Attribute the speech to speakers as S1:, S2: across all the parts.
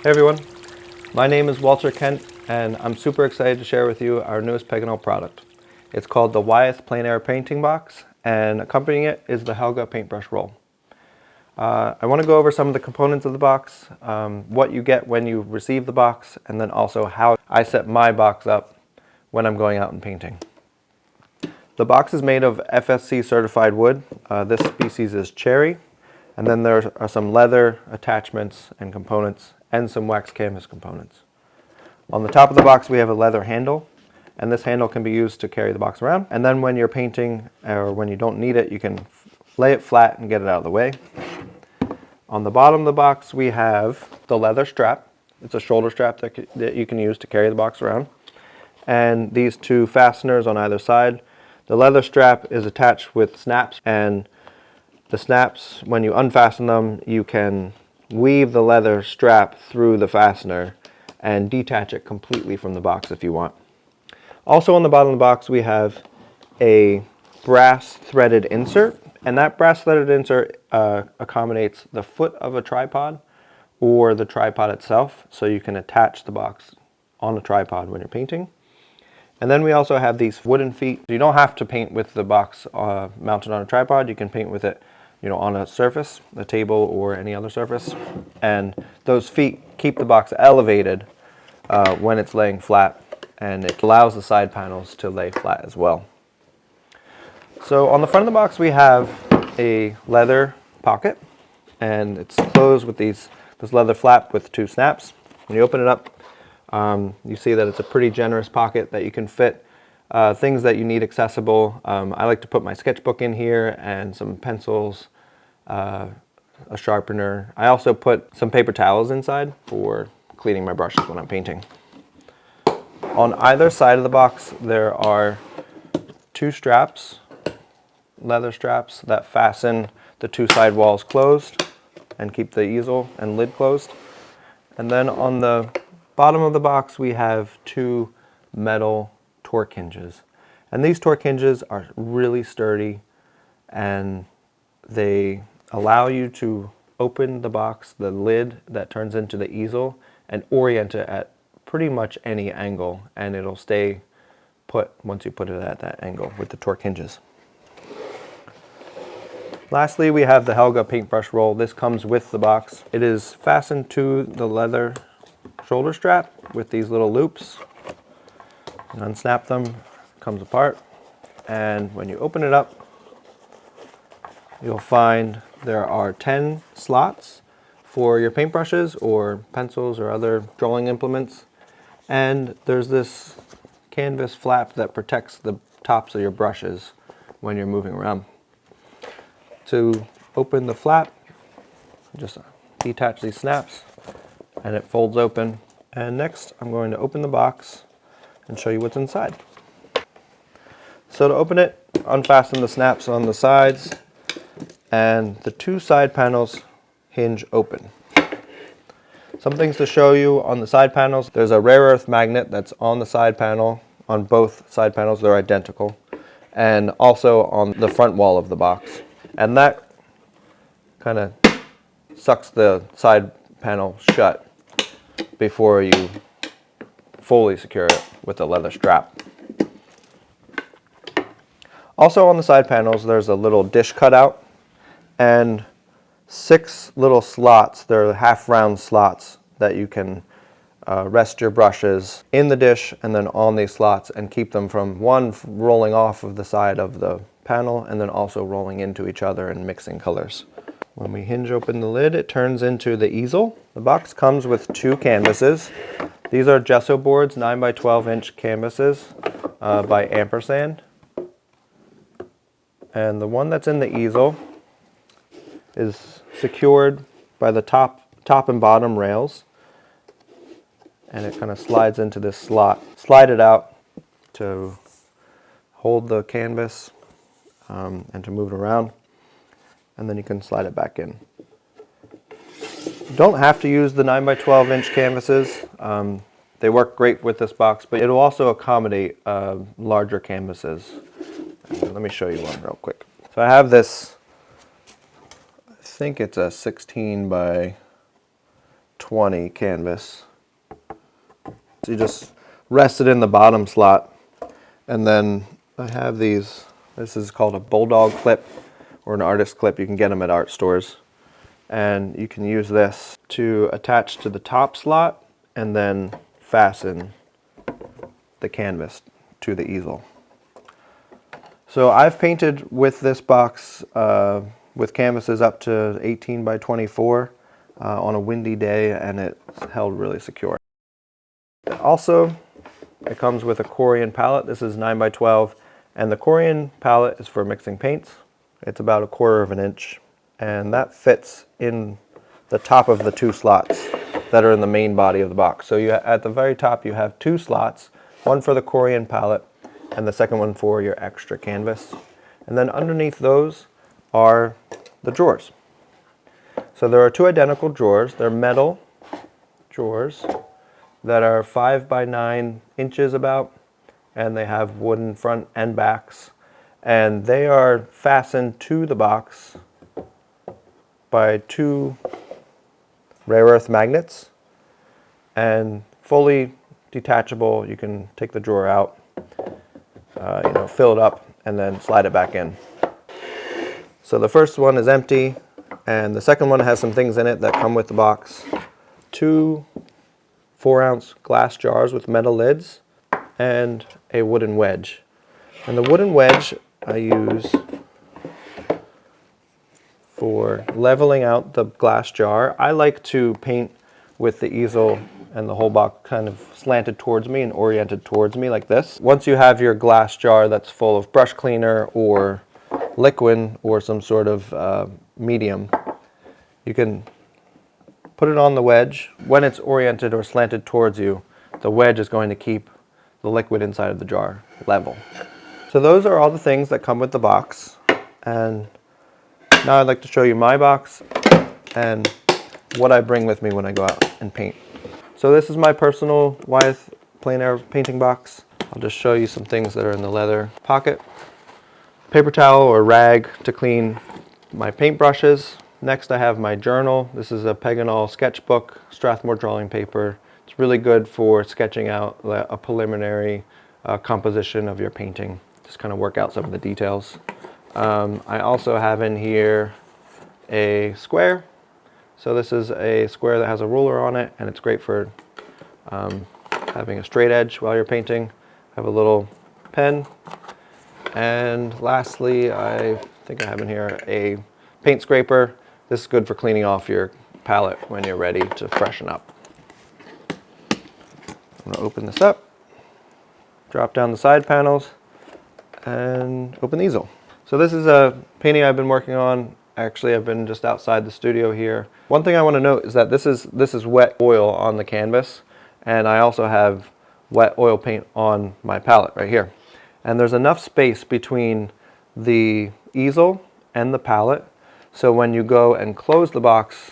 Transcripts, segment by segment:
S1: Hey everyone, my name is Walter Kent and I'm super excited to share with you our newest Paganel product. It's called the Wyeth Plein Air Painting Box, and accompanying it is the Helga Paint Brush roll. I want to go over some of the components of the box, what you get when you receive the box, and then also how I set my box up when I'm going out and painting. The box is made of FSC certified wood. This species is cherry, and then there are some leather attachments and components and some wax canvas components. On the top of the box we have a leather handle, and this handle can be used to carry the box around. And then when you're painting or when you don't need it, you can lay it flat and get it out of the way. On the bottom of the box we have the leather strap. It's a shoulder strap that you can use to carry the box around. And these two fasteners on either side. The leather strap is attached with snaps, and the snaps, when you unfasten them, you can weave the leather strap through the fastener and detach it completely from the box if you want. Also on the bottom of the box we have a brass threaded insert, and that brass threaded insert accommodates the foot of a tripod or the tripod itself, so you can attach the box on a tripod when you're painting. And then we also have these wooden feet. You don't have to paint with the box mounted on a tripod. You can paint with it on a surface, a table or any other surface. And those feet keep the box elevated when it's laying flat, and it allows the side panels to lay flat as well. So on the front of the box we have a leather pocket, and it's closed with this leather flap with two snaps. When you open it up, you see that it's a pretty generous pocket that you can fit things that you need accessible. I like to put my sketchbook in here and some pencils, a sharpener. I also put some paper towels inside for cleaning my brushes when I'm painting. On either side of the box there are two straps, leather straps, that fasten the two side walls closed and keep the easel and lid closed. And then on the bottom of the box we have two metal torque hinges. And these torque hinges are really sturdy, and they allow you to open the box, the lid that turns into the easel, and orient it at pretty much any angle, and it'll stay put once you put it at that angle with the torque hinges. Lastly, we have the Helga Paint Brush roll. This comes with the box. It is fastened to the leather shoulder strap with these little loops. You unsnap them, it comes apart, and when you open it up, you'll find there are 10 slots for your paintbrushes or pencils or other drawing implements. And there's this canvas flap that protects the tops of your brushes when you're moving around. To open the flap, just detach these snaps and it folds open. And next I'm going to open the box and show you what's inside. So to open it, unfasten the snaps on the sides, and the two side panels hinge open. Some things to show you on the side panels. There's a rare earth magnet that's on the side panel, on both side panels, they're identical, and also on the front wall of the box. And that kind of sucks the side panel shut before you fully secure it with a leather strap. Also on the side panels there's a little dish cutout and 6 little slots. They're half round slots that you can rest your brushes in the dish and then on these slots, and keep them from rolling off of the side of the panel and then also rolling into each other and mixing colors. When we hinge open the lid, it turns into the easel. The box comes with 2 canvases. These are gesso boards, 9 by 12 inch canvases by Ampersand. And the one that's in the easel is secured by the top and bottom rails, and it kind of slides into this slot. Slide it out to hold the canvas and to move it around, and then you can slide it back in. You don't have to use the 9 by 12 inch canvases. They work great with this box, but it'll also accommodate larger canvases. Let me show you one real quick. So I have this, I think it's a 16 by 20 canvas. So you just rest it in the bottom slot, and then I have these. This is called a bulldog clip or an artist clip. You can get them at art stores, and you can use this to attach to the top slot and then fasten the canvas to the easel. So I've painted with this box with canvases up to 18 by 24 on a windy day, and it's held really secure. Also, it comes with a Corian palette. This is 9 by 12, and the Corian palette is for mixing paints. It's about 1/4 of an inch, and that fits in the top of the 2 slots that are in the main body of the box. So at the very top you have 2 slots, one for the Corian palette and the second one for your extra canvas. And then underneath those are the drawers. So there are 2 identical drawers. They're metal drawers that are 5 by 9 inches about, and they have wooden front and backs, and they are fastened to the box by 2 rare earth magnets and fully detachable. You can take the drawer out, fill it up, and then slide it back in. So the first one is empty, and the second one has some things in it that come with the box. 2 4-ounce glass jars with metal lids and a wooden wedge. And the wooden wedge I use for leveling out the glass jar. I like to paint with the easel and the whole box kind of slanted towards me and oriented towards me like this. Once you have your glass jar that's full of brush cleaner or liquid or some sort of medium, you can put it on the wedge. When it's oriented or slanted towards you, the wedge is going to keep the liquid inside of the jar level. So those are all the things that come with the box. And now I'd like to show you my box and what I bring with me when I go out and paint. So this is my personal Wyeth Plein Air painting box. I'll just show you some things that are in the leather pocket. Paper towel or rag to clean my paint brushes. Next I have my journal. This is a Peganol sketchbook, Strathmore drawing paper. It's really good for sketching out a preliminary composition of your painting. Just kind of work out some of the details. I also have in here a square. So this is a square that has a ruler on it, and it's great for having a straight edge while you're painting. I have a little pen. And lastly, I think I have in here a paint scraper. This is good for cleaning off your palette when you're ready to freshen up. I'm going to open this up, drop down the side panels, and open the easel. So this is a painting I've been working on. Actually, I've been just outside the studio here. One thing I want to note is that this is wet oil on the canvas, and I also have wet oil paint on my palette right here. And there's enough space between the easel and the palette, so when you go and close the box,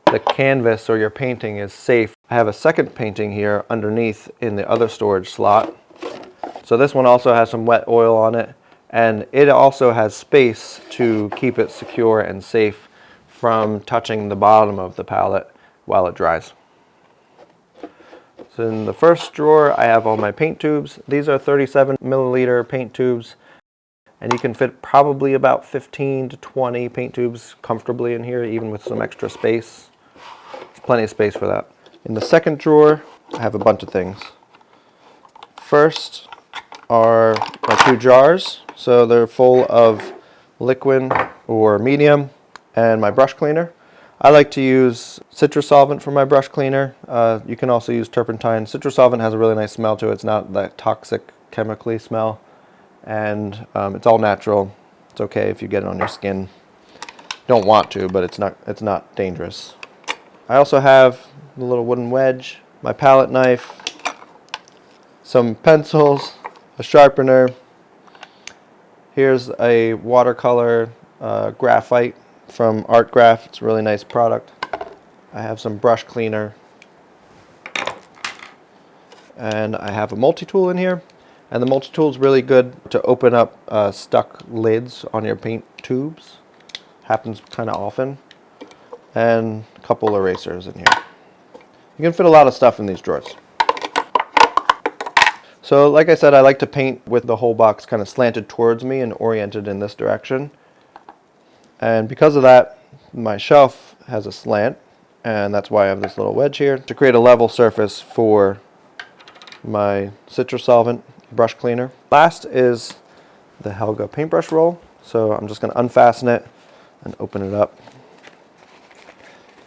S1: the canvas or your painting is safe. I have a second painting here underneath in the other storage slot. So this one also has some wet oil on it, and it also has space to keep it secure and safe from touching the bottom of the palette while it dries. So in the first drawer I have all my paint tubes. These are 37 milliliter paint tubes, and you can fit probably about 15 to 20 paint tubes comfortably in here, even with some extra space. There's plenty of space for that. In the second drawer I have a bunch of things. First are my 2 jars. So they're full of liquid or medium and my brush cleaner. I like to use citrus solvent for my brush cleaner. You can also use turpentine. Citrus solvent has a really nice smell to it. It's not that toxic chemically smell, and it's all natural. It's okay if you get it on your skin. Don't want to, but it's not dangerous. I also have the little wooden wedge, my palette knife, some pencils, a sharpener. Here's a watercolor graphite from Art Graph. It's a really nice product. I have some brush cleaner, and I have a multi-tool in here. And the multi-tool is really good to open up stuck lids on your paint tubes. Happens kind of often. And a couple erasers in here. You can fit a lot of stuff in these drawers. So like I said, I like to paint with the whole box kind of slanted towards me and oriented in this direction. And because of that, my shelf has a slant, and that's why I have this little wedge here to create a level surface for my citrus solvent brush cleaner. Last is the Helga Paint Brush roll. So I'm just going to unfasten it and open it up.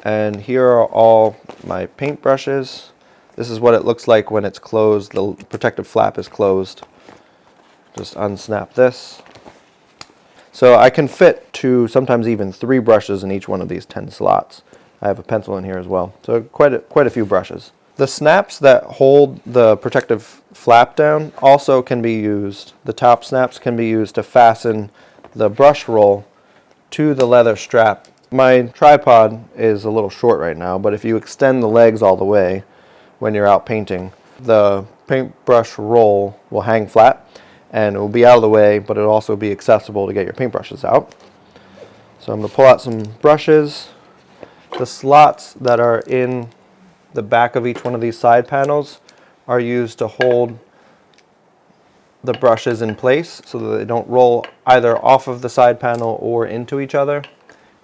S1: And here are all my paint brushes. This is what it looks like when it's closed. The protective flap is closed. Just unsnap this. So I can fit 2, sometimes even 3 brushes in each one of these 10 slots. I have a pencil in here as well. So quite a few brushes. The snaps that hold the protective flap down also can be used. The top snaps can be used to fasten the brush roll to the leather strap. My tripod is a little short right now, but if you extend the legs all the way when you're out painting, the paintbrush roll will hang flat and it will be out of the way, but it'll also be accessible to get your paintbrushes out. So I'm going to pull out some brushes. The slots that are in the back of each one of these side panels are used to hold the brushes in place so that they don't roll either off of the side panel or into each other.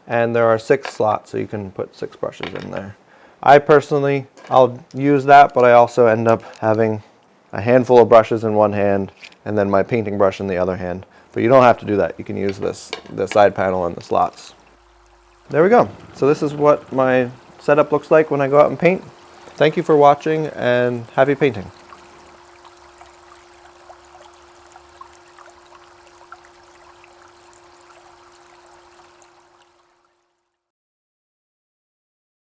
S1: And there are 6 slots, so you can put 6 brushes in there. I'll use that, but I also end up having a handful of brushes in one hand and then my painting brush in the other hand. But you don't have to do that. You can use the side panel and the slots. There we go. So this is what my setup looks like when I go out and paint. Thank you for watching and happy painting.